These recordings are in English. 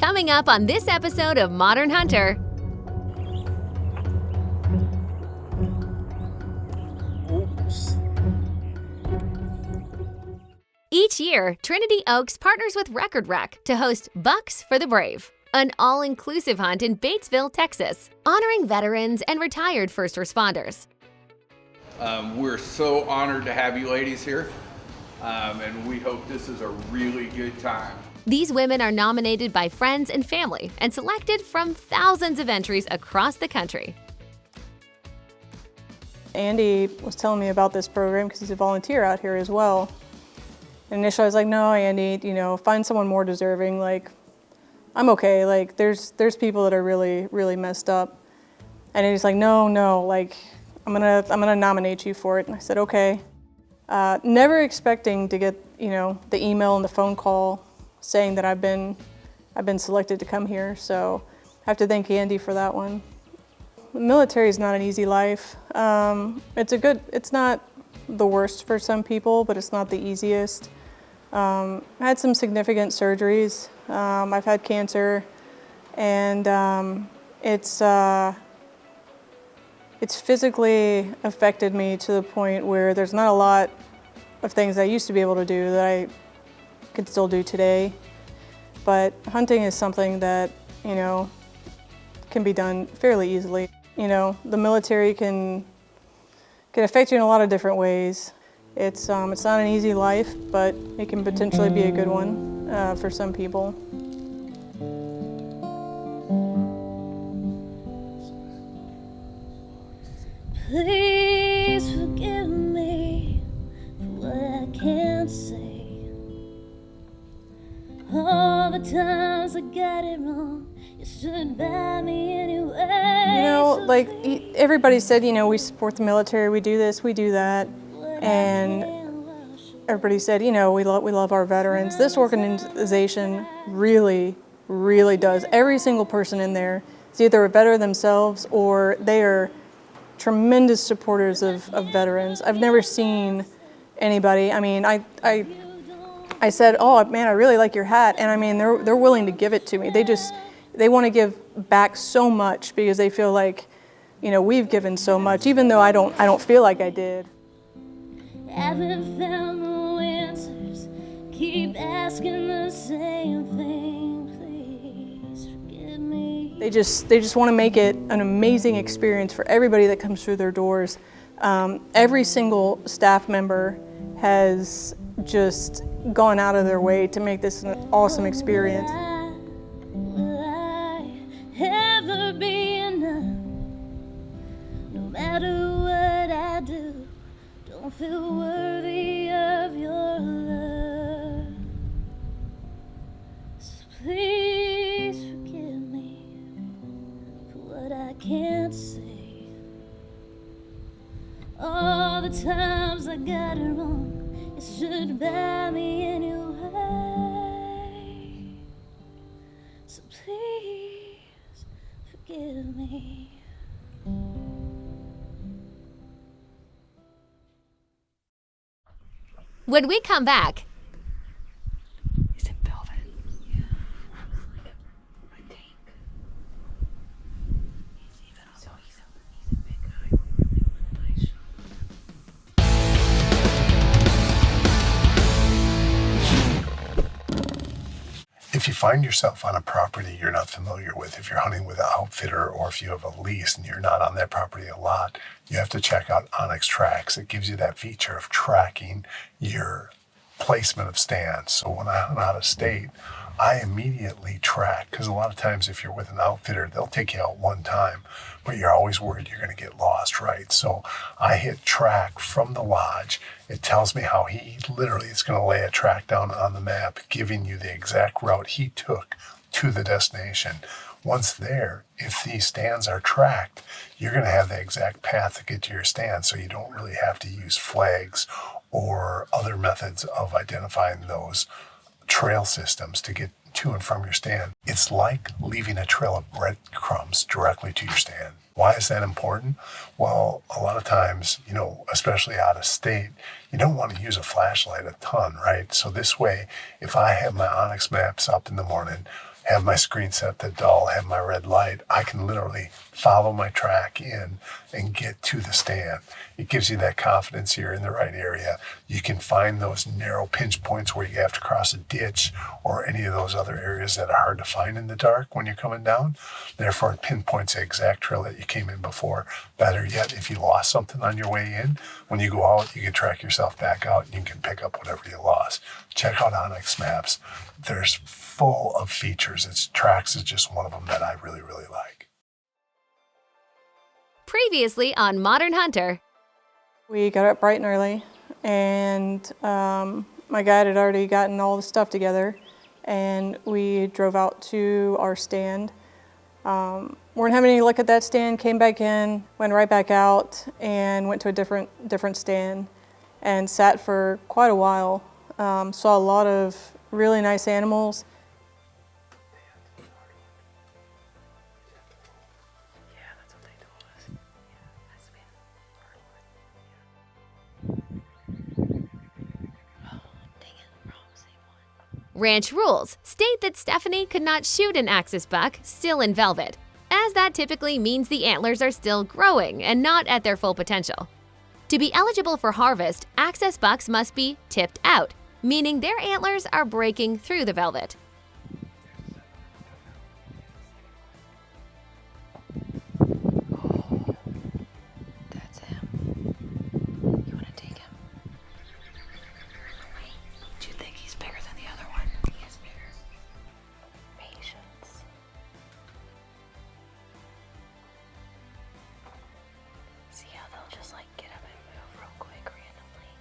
Coming up on this episode of Modern Hunter. Oops. Each year, Trinity Oaks partners with Record Rec to host Bucks for the Brave, an all-inclusive hunt in Batesville, Texas, honoring veterans and retired first responders. We're so honored to have you ladies here, and we hope this is a really good time. These women are nominated by friends and family and selected from thousands of entries across the country. Andy was telling me about this program because he's a volunteer out here as well. Initially I was like, no, Andy, find someone more deserving. Like, I'm okay. Like, there's people that are really, really messed up. And he's like, no, like, I'm gonna nominate you for it. And I said, okay. Never expecting to get, the email and the phone call saying that I've been selected to come here. So I have to thank Andy for that one. The military is not an easy life. It's not the worst for some people, but it's not the easiest. I had some significant surgeries. I've had cancer, and it's physically affected me to the point where there's not a lot of things I used to be able to do that I could still do today. But hunting is something that, can be done fairly easily. The military can affect you in a lot of different ways. It's not an easy life, but it can potentially be a good one for some people. Please forgive me for what I can't say. All the times I got it wrong, you stood by me anyway. Everybody said, we support the military, we do this, we do that. And everybody said, we love our veterans. This organization really, really does. Every single person in there is either a veteran themselves or they are tremendous supporters of veterans. I've never seen anybody, I said, oh man, I really like your hat. And they're willing to give it to me. They want to give back so much because they feel like, we've given so much, even though I don't feel like I did. Haven't found no answers, keep asking the same thing, please forgive me. They just want to make it an amazing experience for everybody that comes through their doors. Every single staff member has just gone out of their way to make this an awesome experience. Will I ever be enough? No matter what I do, don't feel worthy of your love. So please forgive me for what I can't say. All the times I got it wrong, you stood by me anyway. So please forgive me. When we come back, He's in velvet. Yeah. My tank. He's a big guy. Nice shot. If you find yourself on a property you're not familiar with, if you're hunting with an outfitter or if you have a lease and you're not on that property a lot, you have to check out Onyx Tracks. It gives you that feature of tracking your placement of stands. So when I hunt out of state, I immediately track, because a lot of times if you're with an outfitter, they'll take you out one time, but you're always worried you're going to get lost, right? So I hit track from the lodge. It tells me how he literally is going to lay a track down on the map, giving you the exact route he took to the destination. Once there, if these stands are tracked, you're going to have the exact path to get to your stand, so you don't really have to use flags or other methods of identifying those trail systems to get to and from your stand. It's like leaving a trail of breadcrumbs directly to your stand. Why is that important? Well, a lot of times, especially out of state, you don't want to use a flashlight a ton, right? So this way, if I have my Onyx maps up in the morning, have my screen set to dull, have my red light, I can literally follow my track in and get to the stand. It gives you that confidence you're in the right area. You can find those narrow pinch points where you have to cross a ditch or any of those other areas that are hard to find in the dark when you're coming down. Therefore, it pinpoints the exact trail that you came in before. Better yet, if you lost something on your way in, when you go out, you can track yourself back out and you can pick up whatever you lost. Check out Onyx Maps. There's full of features. Tracks is just one of them that I really, really like. Previously on Modern Hunter. We got up bright and early, and my guide had already gotten all the stuff together, and we drove out to our stand. Weren't having any luck at that stand, came back in, went right back out, and went to a different stand, and sat for quite a while. Saw a lot of really nice animals. Yeah, that's what they told us. Yeah, has to be hardwood. Oh, dang it, wrong, same one. Ranch rules state that Stephanie could not shoot an axis buck still in velvet, as that typically means the antlers are still growing and not at their full potential. To be eligible for harvest, axis bucks must be tipped out, meaning their antlers are breaking through the velvet. Oh, that's him. You want to take him? Do you think he's bigger than the other one? He is bigger. Patience. See how they'll just like get up and move real quick randomly?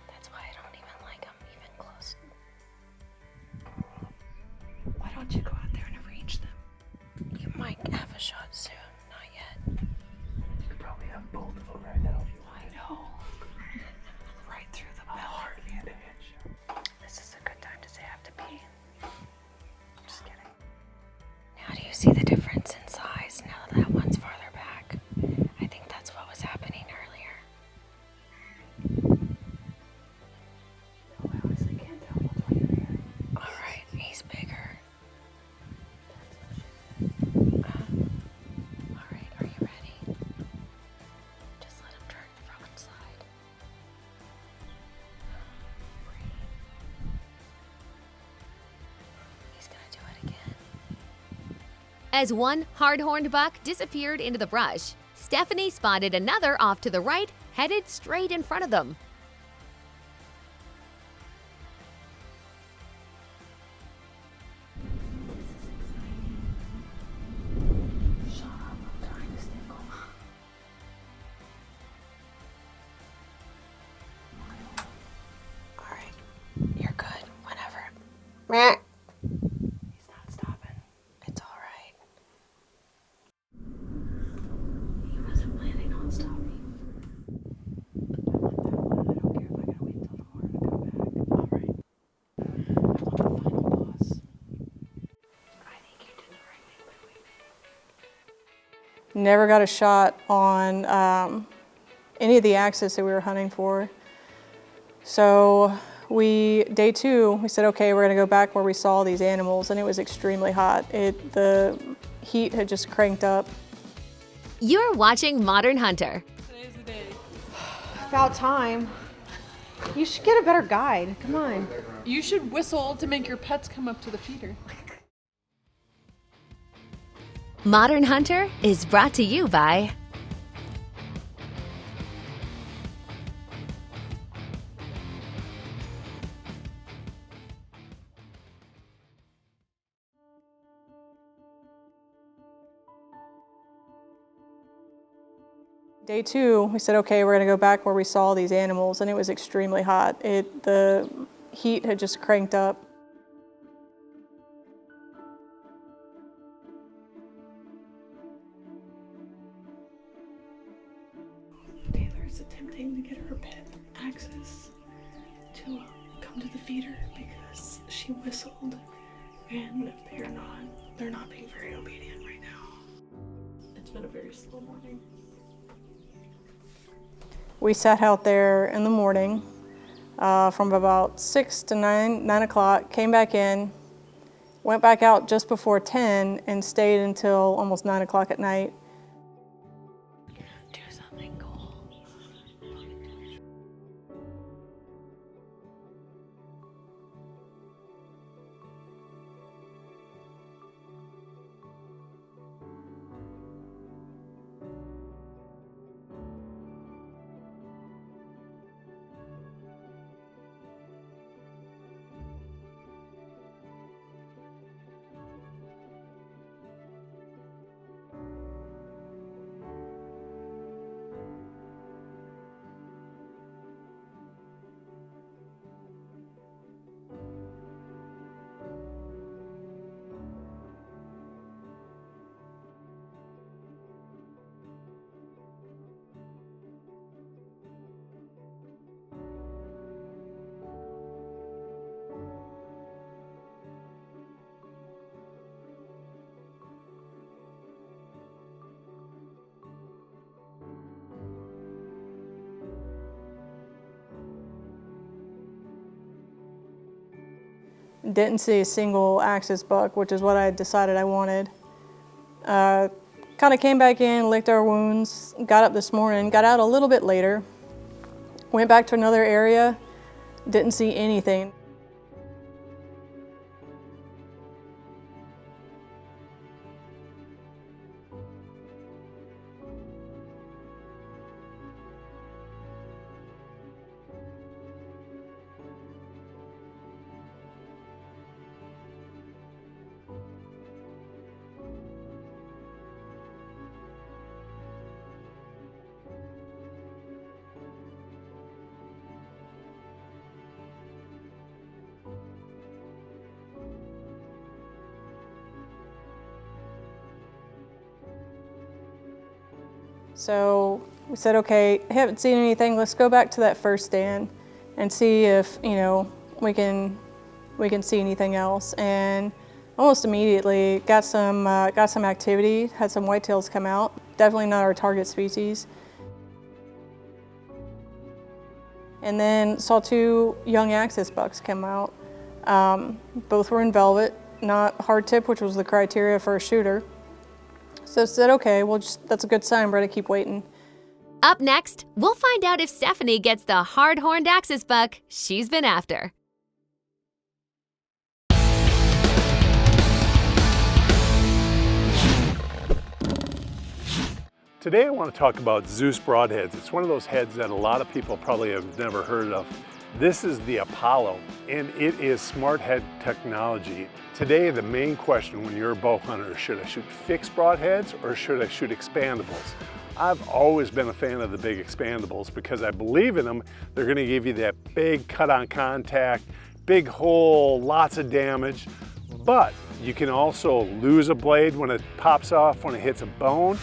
That's why I don't even like them even close. Why don't you go out there and arrange them? You might have a shot soon. Not yet. You could probably have both of them right now if you want. I know. Right through the bell. Hardly an inch. This is a good time to say I have to pee. Just kidding. Now do you see the difference in size now that one's farther back? I think that's what was happening earlier. No, I honestly can't tell. That's why you're here. Alright, he's bigger. Alright, are you ready? Just let him turn from inside. He's gonna do it again. As one hard-horned buck disappeared into the brush, Stephanie spotted another off to the right, headed straight in front of them. Shut up, I'm trying to stay calm. Alright, you're good, whenever. He's not stopping. It's alright. He wasn't planning on stopping. I want that one. I don't care if I gotta wait till tomorrow to come back. Alright. I want the final boss. I think you did the right thing by waiting. Never got a shot on any of the axis that we were hunting for. So day two, we said, okay, we're gonna go back where we saw these animals, and it was extremely hot. The heat had just cranked up. You're watching Modern Hunter. Today's the day. About time. You should get a better guide. Come on. You should whistle to make your pets come up to the feeder. Modern Hunter is brought to you by Day two, we said, okay, we're gonna go back where we saw these animals, and it was extremely hot. The heat had just cranked up. Taylor is attempting to get her pet access to come to the feeder because she whistled, and they're not being very obedient right now. It's been a very slow morning. We sat out there in the morning from about 6 to 9 o'clock, came back in, Went back out just before 10 and stayed until almost 9 o'clock at night. Do something cool. Didn't see a single axis buck, which is what I decided I wanted. Kind of came back in, licked our wounds, got up this morning, got out a little bit later, went back to another area, didn't see anything. So we said, okay, haven't seen anything. Let's go back to that first stand and see if, we can see anything else. And almost immediately got some activity. Had some whitetails come out. Definitely not our target species. And then saw 2 young axis bucks come out. Both were in velvet, not hard tip, which was the criteria for a shooter. So I said, okay, well, that's a good sign. We're gonna keep waiting. Up next, we'll find out if Stephanie gets the hard-horned axis buck she's been after. Today I want to talk about Zeus broadheads. It's one of those heads that a lot of people probably have never heard of. This is the Apollo, and it is smart head technology. Today, the main question when you're a bow hunter is, should I shoot fixed broadheads or should I shoot expandables? I've always been a fan of the big expandables because I believe in them. They're going to give you that big cut on contact, big hole, lots of damage, but you can also lose a blade when it pops off, when it hits a bone.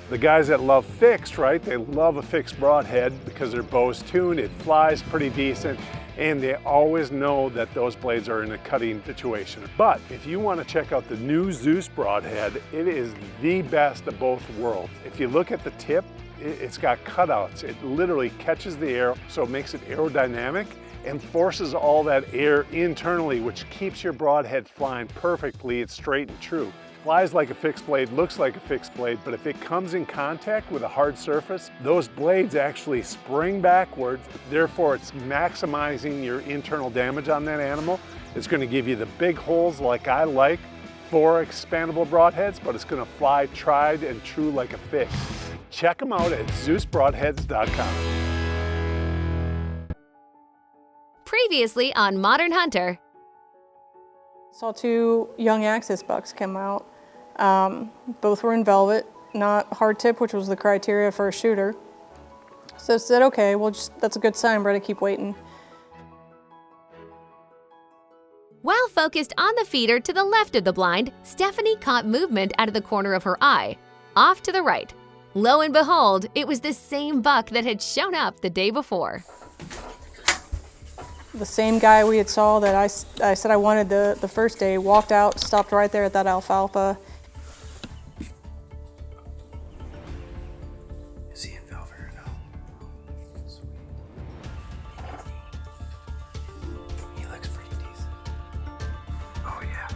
The guys that love fixed, right, they love a fixed broadhead because their bow's tuned, it flies pretty decent, and they always know that those blades are in a cutting situation. But if you want to check out the new Zeus broadhead, it is the best of both worlds. If you look at the tip, it's got cutouts. It literally catches the air, so it makes it aerodynamic and forces all that air internally, which keeps your broadhead flying perfectly. It's straight and true. Flies like a fixed blade, looks like a fixed blade, but if it comes in contact with a hard surface, those blades actually spring backwards. Therefore, it's maximizing your internal damage on that animal. It's going to give you the big holes like I like for expandable broadheads, but it's going to fly tried and true like a fixed. Check them out at ZeusBroadheads.com. Previously on Modern Hunter. Saw 2 young axis bucks come out. Both were in velvet, not hard tip, which was the criteria for a shooter. So I said, okay, well, that's a good sign. We're gonna keep waiting. While focused on the feeder to the left of the blind, Stephanie caught movement out of the corner of her eye, off to the right. Lo and behold, it was the same buck that had shown up the day before. The same guy we had saw that I said I wanted the first day, walked out, stopped right there at that alfalfa. Is he in velvet or no? Sweet. He looks pretty decent. Oh yeah.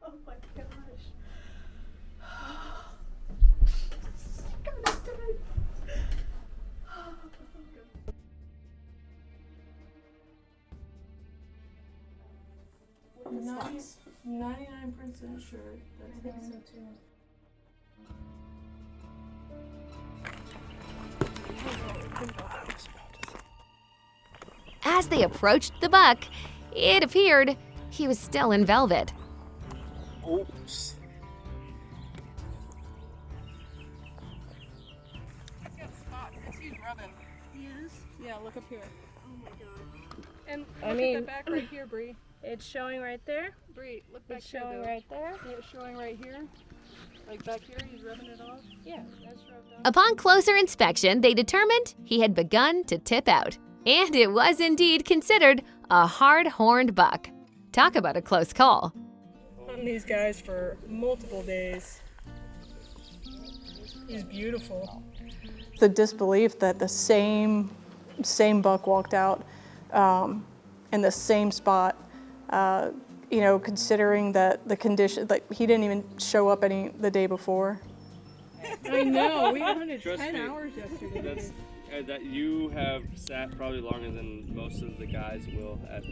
Oh my gosh. I'm 99% sure that's him. As they approached the buck, it appeared he was still in velvet. Oops. He's got spots. He's rubbing. He is? Yeah, look up here. Oh my god. And look I at mean- the back right here, Bree. It's showing right there. Bree, look back It's here. showing though. right there. Yeah, it's showing right here. Like back here, he's rubbing it off. Yeah, that's rubbed off. Upon closer inspection, they determined he had begun to tip out. And it was indeed considered a hard-horned buck. Talk about a close call. Hunting these guys for multiple days. He's beautiful. The disbelief that the same buck walked out in the same spot. Considering that the condition, like he didn't even show up the day before. I know. We hunted Trust 10 me. hours yesterday. That's that you have sat probably longer than most of the guys will at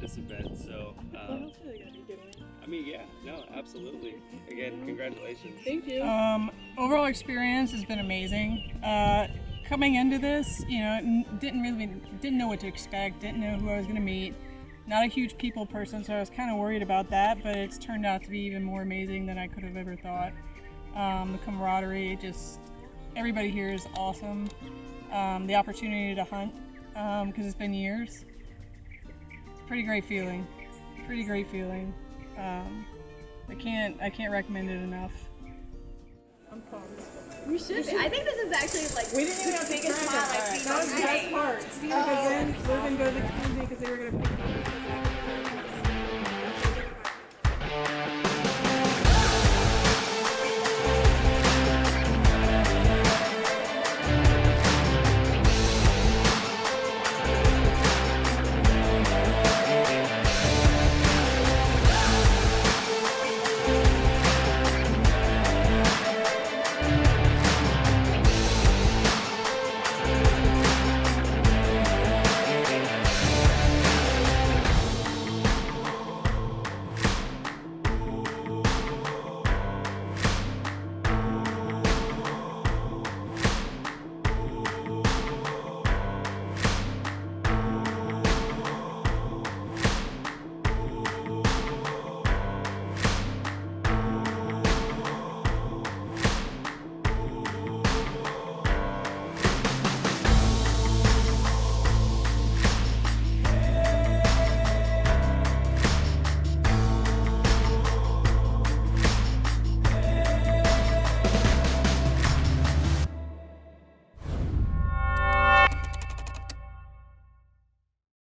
this event. So, I mean, yeah, no, absolutely. Again, congratulations. Thank you. Overall experience has been amazing. Coming into this, didn't know what to expect, didn't know who I was going to meet. Not a huge people person, so I was kind of worried about that, but it's turned out to be even more amazing than I could have ever thought. The camaraderie, just everybody here is awesome. The opportunity to hunt, because it's been years. It's a pretty great feeling. I can't recommend it enough. I'm pumped. You should be. I think this is actually like We didn't even have to biggest try smile that. I've seen That was all the best day. part. See, because then we were going to go to the community because they were going to pick